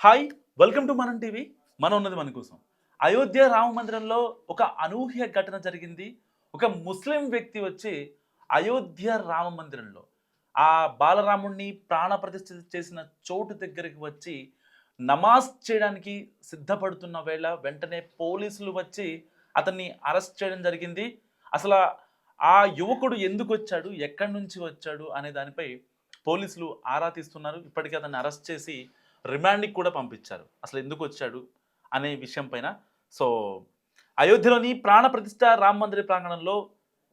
Hi, welcome to మనం TV. మనం ఉన్నది మన కోసం. అయోధ్య రామ మందిరంలో ఒక అనూహ్య ఘటన జరిగింది. ఒక ముస్లిం వ్యక్తి వచ్చి అయోధ్య రామ మందిరంలో ఆ బాలరాముడిని ప్రాణప్రతిష్ఠ చేసిన చోటు దగ్గరికి వచ్చి నమాజ్ చేయడానికి సిద్ధపడుతున్న వేళ వెంటనే పోలీసులు వచ్చి అతన్ని అరెస్ట్ చేయడం జరిగింది. అసలు ఆ యువకుడు ఎందుకు వచ్చాడు, ఎక్కడి నుంచి వచ్చాడు అనే దానిపై పోలీసులు ఆరా తీస్తున్నారు. ఇప్పటికే అతన్ని అరెస్ట్ చేసి రిమాండ్‌కి కూడా పంపించారు. అసలు ఎందుకు వచ్చాడు అనే విషయం పైన. సో, అయోధ్యలోని ప్రాణ ప్రతిష్ఠ రామ మందిర ప్రాంగణంలో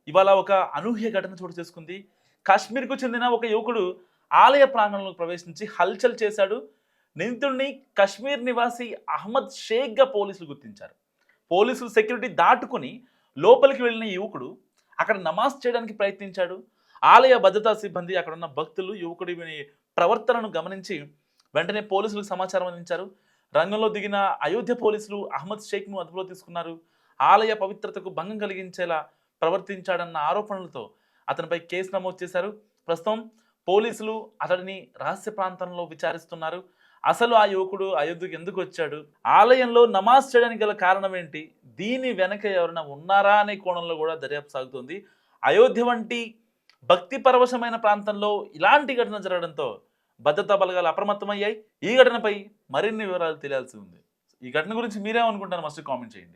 ఇవాళ ఒక అనూహ్య ఘటన చోటు చేసుకుంది. కాశ్మీర్‌కు చెందిన ఒక యువకుడు ఆలయ ప్రాంగణంలోకి ప్రవేశించి హల్చల్ చేశాడు. నిందితుడిని కశ్మీర్ నివాసి అహ్మద్ షేక్‌గా పోలీసులు గుర్తించారు. పోలీసులు సెక్యూరిటీ దాటుకొని లోపలికి వెళ్ళిన యువకుడు అక్కడ నమాజ్ చేయడానికి ప్రయత్నించాడు. ఆలయ భద్రతా సిబ్బంది, అక్కడున్న భక్తులు యువకుడి ప్రవర్తనను గమనించి వెంటనే పోలీసులకు సమాచారం అందించారు. రంగంలో దిగిన అయోధ్య పోలీసులు అహ్మద్ షేక్‌ను అదుపులో తీసుకున్నారు. ఆలయ పవిత్రతకు భంగం కలిగించేలా ప్రవర్తించాడన్న ఆరోపణలతో అతనిపై కేసు నమోదు చేశారు. ప్రస్తుతం పోలీసులు అతడిని రహస్య ప్రాంతంలో విచారిస్తున్నారు. అసలు ఆ యువకుడు అయోధ్యకు ఎందుకు వచ్చాడు, ఆలయంలో నమాజ్ చేయడానికి గల కారణం ఏంటి, దీని వెనక ఎవరైనా ఉన్నారా అనే కోణంలో కూడా దర్యాప్తు సాగుతుంది. అయోధ్య వంటి భక్తి పరవశమైన ప్రాంతంలో ఇలాంటి ఘటన జరగడంతో భద్రతా బలగాలు అప్రమత్తమయ్యాయి. ఈ ఘటనపై మరిన్ని వివరాలు తెలియాల్సి ఉంది. ఈ ఘటన గురించి మీరేమనుకుంటారో మస్ట్ కామెంట్ చేయండి.